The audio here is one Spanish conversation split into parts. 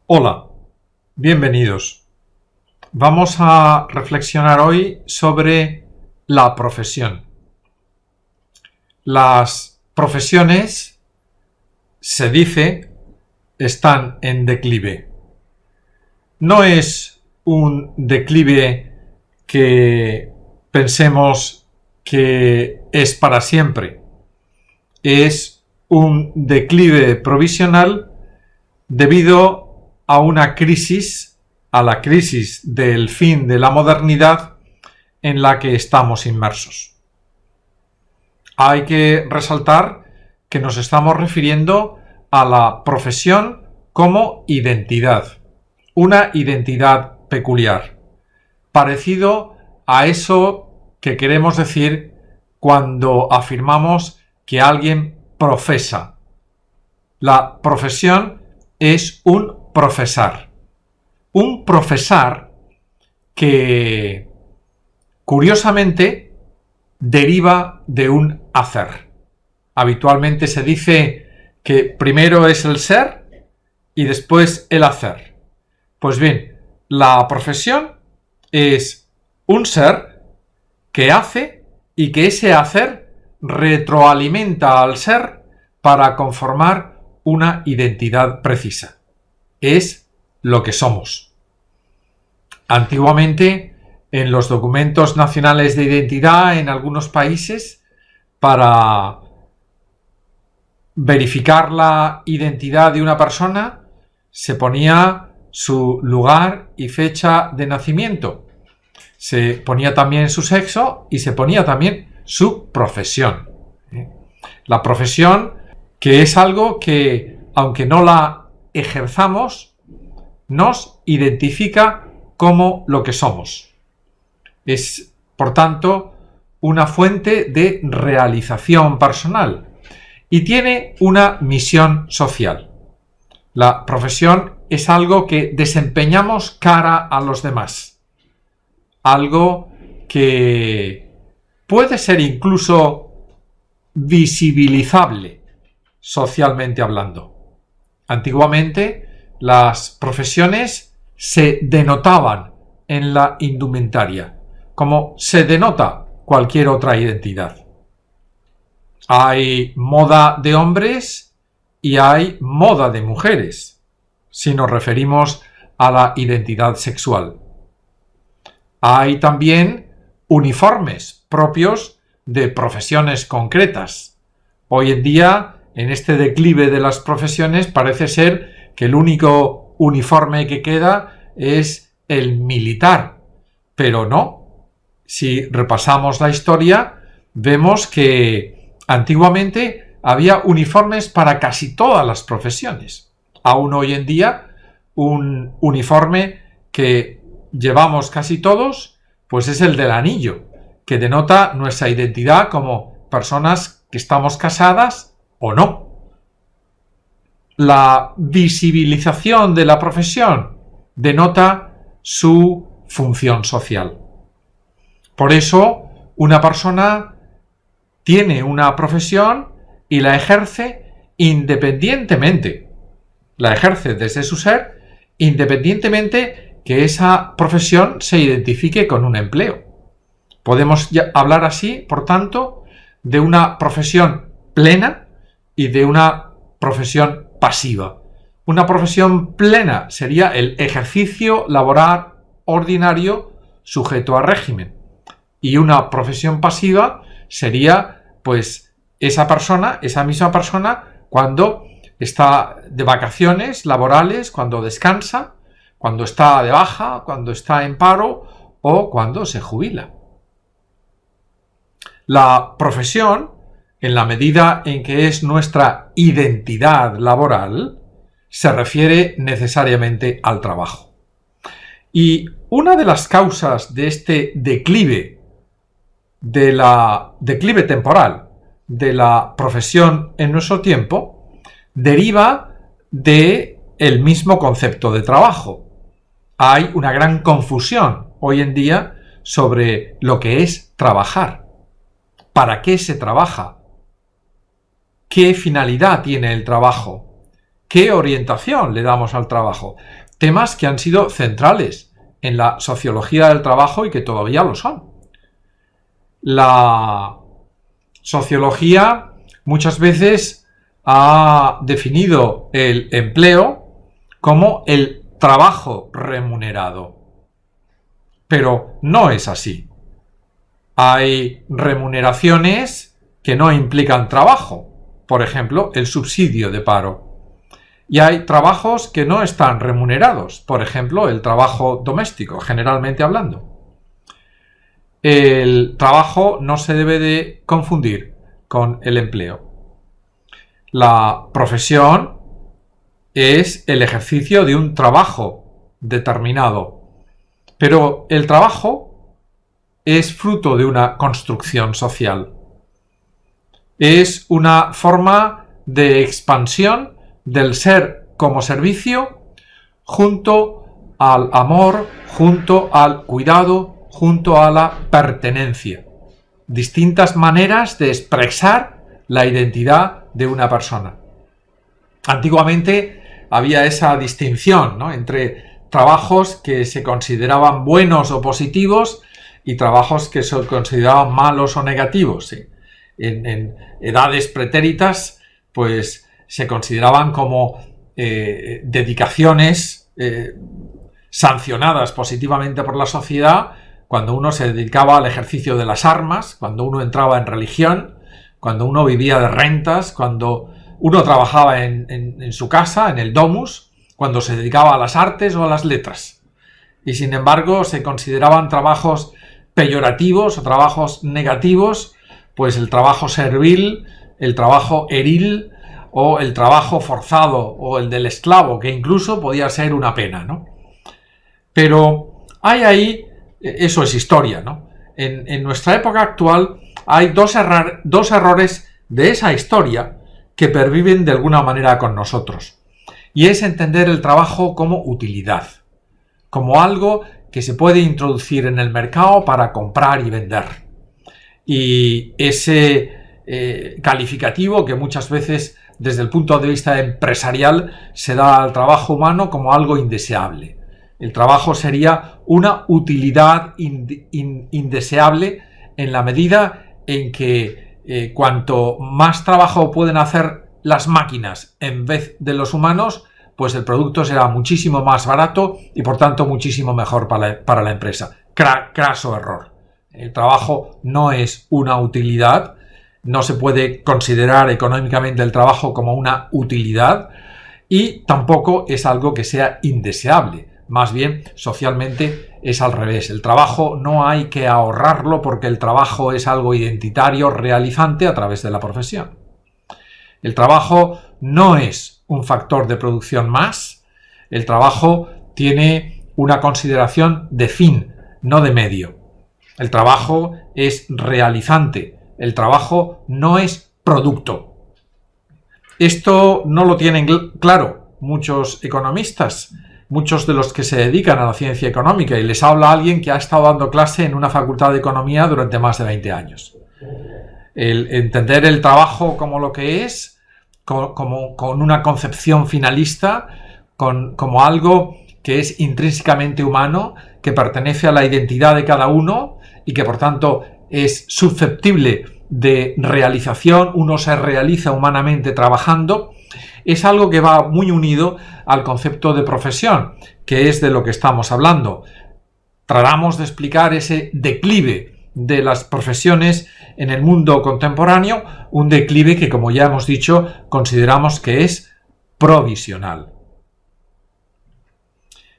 Hola, bienvenidos. Vamos a reflexionar hoy sobre la profesión. Las profesiones, se dice, están en declive. No es un declive que pensemos que es para siempre. Es un declive provisional debido a una crisis, a la crisis del fin de la modernidad en la que estamos inmersos. Hay que resaltar que nos estamos refiriendo a la profesión como identidad, una identidad peculiar, parecido a eso que queremos decir cuando afirmamos que alguien profesa. La profesión es un profesar que curiosamente deriva de un hacer. Habitualmente se dice que primero es el ser y después el hacer. Pues bien, la profesión es un ser que hace y que ese hacer retroalimenta al ser para conformar una identidad precisa. Es lo que somos. Antiguamente, en los documentos nacionales de identidad en algunos países, para verificar la identidad de una persona, se ponía su lugar y fecha de nacimiento. Se ponía también su sexo y se ponía también su profesión. La profesión, que es algo que, aunque no la ejerzamos, nos identifica como lo que somos. Es, por tanto, una fuente de realización personal y tiene una misión social. La profesión es algo que desempeñamos cara a los demás, algo que puede ser incluso visibilizable socialmente hablando. Antiguamente, las profesiones se denotaban en la indumentaria, como se denota cualquier otra identidad. Hay moda de hombres y hay moda de mujeres, si nos referimos a la identidad sexual. Hay también uniformes propios de profesiones concretas. Hoy en día, en este declive de las profesiones, parece ser que el único uniforme que queda es el militar. Pero no. Si repasamos la historia, vemos que antiguamente había uniformes para casi todas las profesiones. Aún hoy en día, un uniforme que llevamos casi todos, pues es el del anillo, que denota nuestra identidad como personas que estamos casadas o no. La visibilización de la profesión denota su función social. Por eso, una persona tiene una profesión y la ejerce independientemente. La ejerce desde su ser, independientemente que esa profesión se identifique con un empleo. Podemos hablar así, por tanto, de una profesión plena y de una profesión pasiva. Una profesión plena sería el ejercicio laboral ordinario sujeto a régimen. Y una profesión pasiva sería, pues, esa misma persona, cuando está de vacaciones laborales, cuando descansa, cuando está de baja, cuando está en paro o cuando se jubila. La profesión, en la medida en que es nuestra identidad laboral, se refiere necesariamente al trabajo. Y una de las causas de este declive temporal de la profesión en nuestro tiempo deriva de el mismo concepto de trabajo. Hay una gran confusión hoy en día sobre lo que es trabajar. ¿Para qué se trabaja? ¿Qué finalidad tiene el trabajo? ¿Qué orientación le damos al trabajo? Temas que han sido centrales en la sociología del trabajo y que todavía lo son. La sociología muchas veces ha definido el empleo como el trabajo remunerado. Pero no es así. Hay remuneraciones que no implican trabajo. Por ejemplo, el subsidio de paro. Y hay trabajos que no están remunerados. Por ejemplo, el trabajo doméstico, generalmente hablando. El trabajo no se debe de confundir con el empleo. La profesión es el ejercicio de un trabajo determinado, pero el trabajo es fruto de una construcción social. Es una forma de expansión del ser como servicio junto al amor, junto al cuidado, junto a la pertenencia. Distintas maneras de expresar la identidad de una persona. Antiguamente había esa distinción, ¿no?, entre trabajos que se consideraban buenos o positivos y trabajos que se consideraban malos o negativos. ¿Sí? En edades pretéritas, pues se consideraban como dedicaciones sancionadas positivamente por la sociedad cuando uno se dedicaba al ejercicio de las armas, cuando uno entraba en religión, cuando uno vivía de rentas, cuando uno trabajaba en su casa, en el domus, cuando se dedicaba a las artes o a las letras. Y sin embargo se consideraban trabajos peyorativos o trabajos negativos, pues el trabajo servil, el trabajo eril o el trabajo forzado o el del esclavo, que incluso podía ser una pena, ¿no? Pero hay ahí, eso es historia, ¿no? En nuestra época actual hay dos errores de esa historia que perviven de alguna manera con nosotros. Y es entender el trabajo como utilidad, como algo que se puede introducir en el mercado para comprar y vender. Y ese calificativo que muchas veces desde el punto de vista empresarial se da al trabajo humano como algo indeseable. El trabajo sería una utilidad indeseable en la medida en que cuanto más trabajo pueden hacer las máquinas en vez de los humanos, pues el producto será muchísimo más barato y por tanto muchísimo mejor para la empresa. Craso error. El trabajo no es una utilidad, no se puede considerar económicamente el trabajo como una utilidad y tampoco es algo que sea indeseable. Más bien, socialmente es al revés. El trabajo no hay que ahorrarlo porque el trabajo es algo identitario, realizante a través de la profesión. El trabajo no es un factor de producción más. El trabajo tiene una consideración de fin, no de medio. El trabajo es realizante. El trabajo no es producto. Esto no lo tienen claro muchos economistas, muchos de los que se dedican a la ciencia económica, y les habla alguien que ha estado dando clase en una facultad de economía durante más de 20 años. El entender el trabajo como lo que es, con una concepción finalista, como algo que es intrínsecamente humano, que pertenece a la identidad de cada uno y que por tanto es susceptible de realización, uno se realiza humanamente trabajando, es algo que va muy unido al concepto de profesión, que es de lo que estamos hablando. Tratamos de explicar ese declive de las profesiones en el mundo contemporáneo, un declive que, como ya hemos dicho, consideramos que es provisional.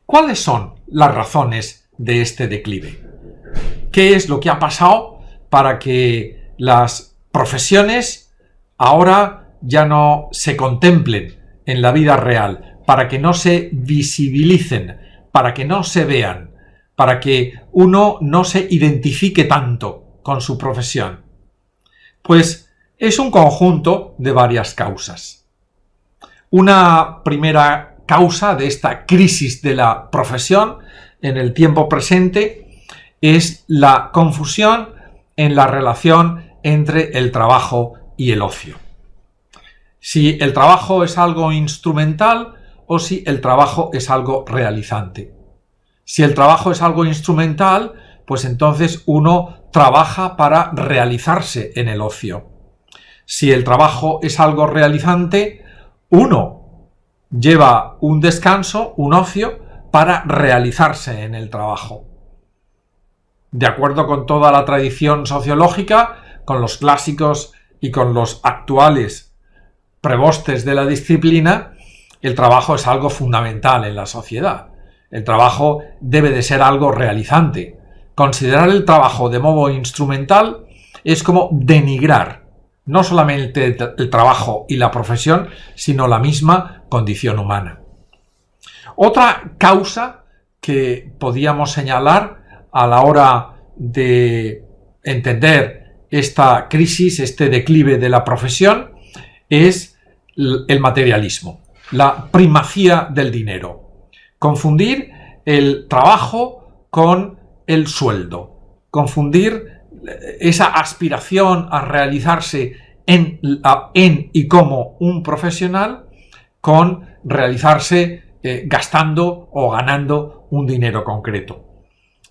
¿Cuáles son las razones de este declive? ¿Qué es lo que ha pasado para que las profesiones ahora ya no se contemplen en la vida real, para que no se visibilicen, para que no se vean, para que uno no se identifique tanto con su profesión? Pues es un conjunto de varias causas. Una primera causa de esta crisis de la profesión en el tiempo presente es la confusión en la relación entre el trabajo y el ocio. Si el trabajo es algo instrumental o si el trabajo es algo realizante. Si el trabajo es algo instrumental, pues entonces uno trabaja para realizarse en el ocio. Si el trabajo es algo realizante, uno lleva un descanso, un ocio, para realizarse en el trabajo. De acuerdo con toda la tradición sociológica, con los clásicos y con los actuales prebostes de la disciplina, el trabajo es algo fundamental en la sociedad. El trabajo debe de ser algo realizante. Considerar el trabajo de modo instrumental es como denigrar no solamente el trabajo y la profesión, sino la misma condición humana. Otra causa que podíamos señalar a la hora de entender esta crisis, este declive de la profesión, es el materialismo, la primacía del dinero. Confundir el trabajo con el sueldo. Confundir esa aspiración a realizarse en y como un profesional con realizarse gastando o ganando un dinero concreto.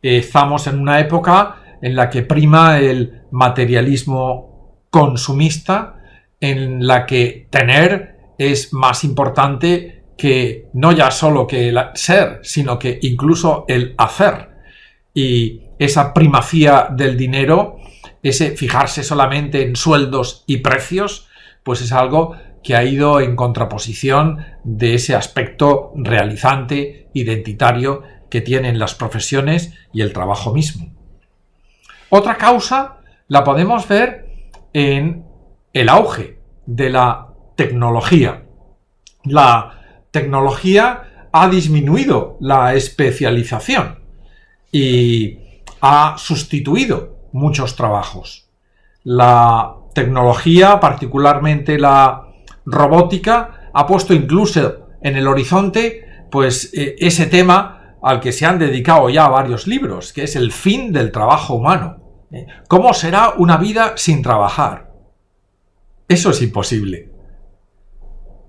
Estamos en una época en la que prima el materialismo consumista, en la que tener es más importante que no ya solo que el ser, sino que incluso el hacer. Y esa primacía del dinero, ese fijarse solamente en sueldos y precios, pues es algo que ha ido en contraposición de ese aspecto realizante, identitario que tienen las profesiones y el trabajo mismo. Otra causa la podemos ver en el auge de la tecnología. La tecnología ha disminuido la especialización y ha sustituido muchos trabajos. La tecnología, particularmente la robótica, ha puesto incluso en el horizonte pues ese tema al que se han dedicado ya varios libros, que es el fin del trabajo humano. ¿Cómo será una vida sin trabajar? Eso es imposible.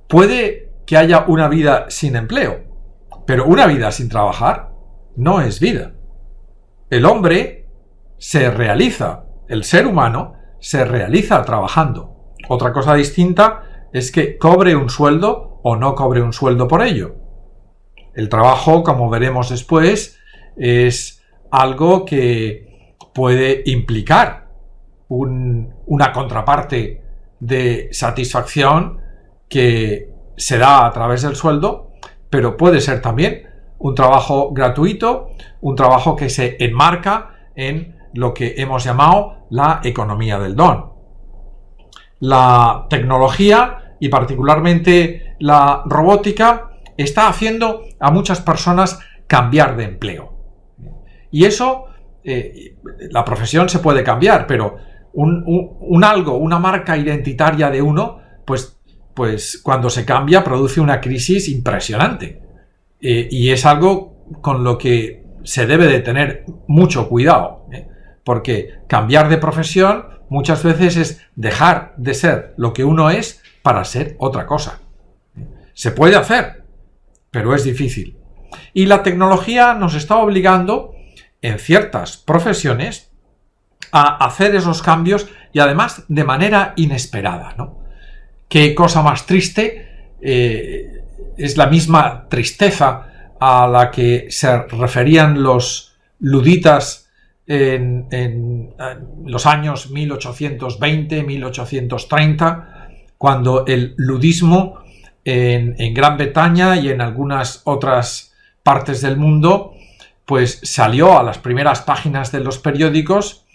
Puede que haya una vida sin empleo, pero una vida sin trabajar no es vida. El hombre se realiza, el ser humano se realiza trabajando. Otra cosa distinta es que cobre un sueldo o no cobre un sueldo por ello. El trabajo, como veremos después, es algo que puede implicar una contraparte de satisfacción que se da a través del sueldo, pero puede ser también un trabajo gratuito, un trabajo que se enmarca en lo que hemos llamado la economía del don. La tecnología y particularmente la robótica está haciendo a muchas personas cambiar de empleo. Y eso, la profesión se puede cambiar, pero una marca identitaria de uno, pues cuando se cambia produce una crisis impresionante. Y es algo con lo que se debe de tener mucho cuidado, porque cambiar de profesión muchas veces es dejar de ser lo que uno es para ser otra cosa. Se puede hacer, pero es difícil. Y la tecnología nos está obligando en ciertas profesiones a hacer esos cambios y además de manera inesperada, ¿no? Qué cosa más triste, es la misma tristeza a la que se referían los luditas en los años 1820-1830, cuando el ludismo en Gran Bretaña y en algunas otras partes del mundo pues salió a las primeras páginas de los periódicos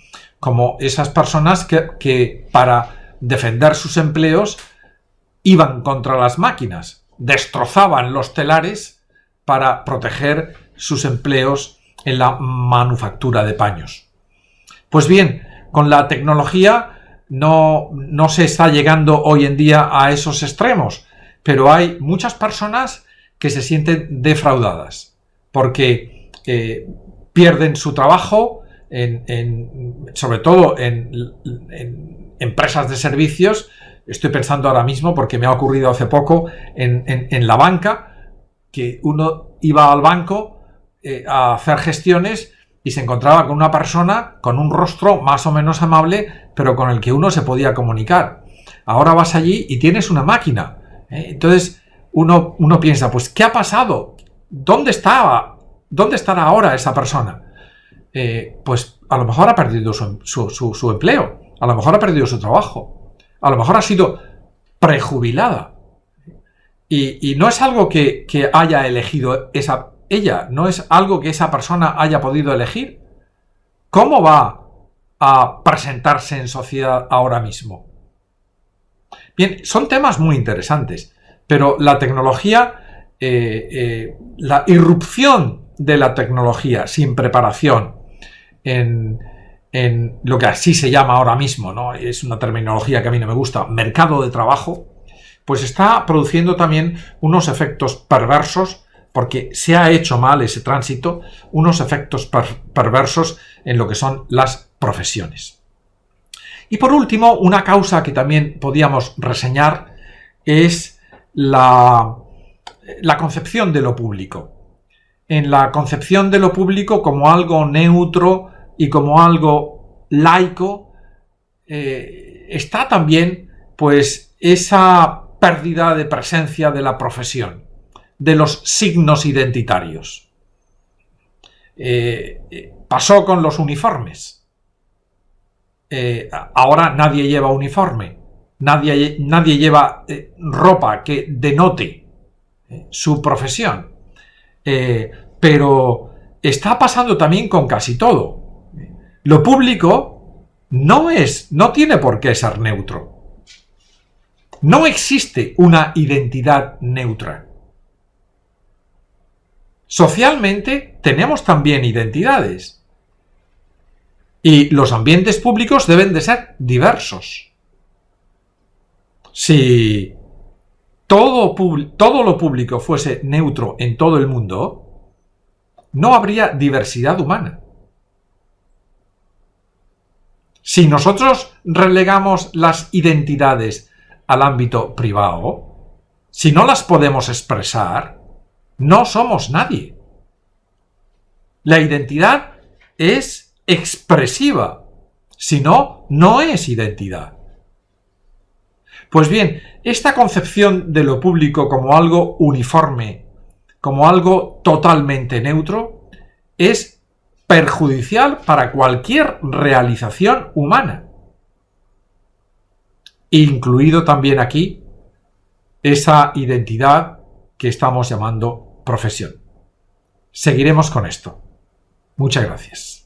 como esas personas que para defender sus empleos iban contra las máquinas, destrozaban los telares para proteger sus empleos en la manufactura de paños. Pues bien, con la tecnología no se está llegando hoy en día a esos extremos, pero hay muchas personas que se sienten defraudadas porque pierden su trabajo, sobre todo en empresas de servicios, Estoy pensando ahora mismo porque me ha ocurrido hace poco en la banca, que uno iba al banco a hacer gestiones y se encontraba con una persona con un rostro más o menos amable, pero con el que uno se podía comunicar. Ahora vas allí y tienes una máquina. Entonces uno piensa, pues, ¿qué ha pasado? ¿Dónde estará ahora esa persona? Pues a lo mejor ha perdido su empleo, a lo mejor ha perdido su trabajo, a lo mejor ha sido prejubilada. Y no es algo que haya elegido ella, no es algo que esa persona haya podido elegir. ¿Cómo va a presentarse en sociedad ahora mismo? Bien, son temas muy interesantes, pero la tecnología, la irrupción de la tecnología sin preparación en lo que así se llama ahora mismo, ¿no? Es una terminología que a mí no me gusta, mercado de trabajo, pues está produciendo también unos efectos perversos, porque se ha hecho mal ese tránsito, unos efectos perversos en lo que son las profesiones. Y por último, una causa que también podíamos reseñar es la concepción de lo público. En la concepción de lo público como algo neutro y como algo laico, está también pues esa pérdida de presencia de la profesión, de los signos identitarios. Pasó con los uniformes. Ahora nadie lleva uniforme, nadie lleva ropa que denote su profesión. Pero está pasando también con casi todo. Lo público no tiene por qué ser neutro. No existe una identidad neutra. Socialmente tenemos también identidades. Y los ambientes públicos deben de ser diversos. Si todo lo público fuese neutro en todo el mundo, no habría diversidad humana. Si nosotros relegamos las identidades al ámbito privado, si no las podemos expresar, no somos nadie. La identidad es expresiva, si no, no es identidad. Pues bien, esta concepción de lo público como algo uniforme, como algo totalmente neutro, es perjudicial para cualquier realización humana. Incluido también aquí esa identidad que estamos llamando profesión. Seguiremos con esto. Muchas gracias.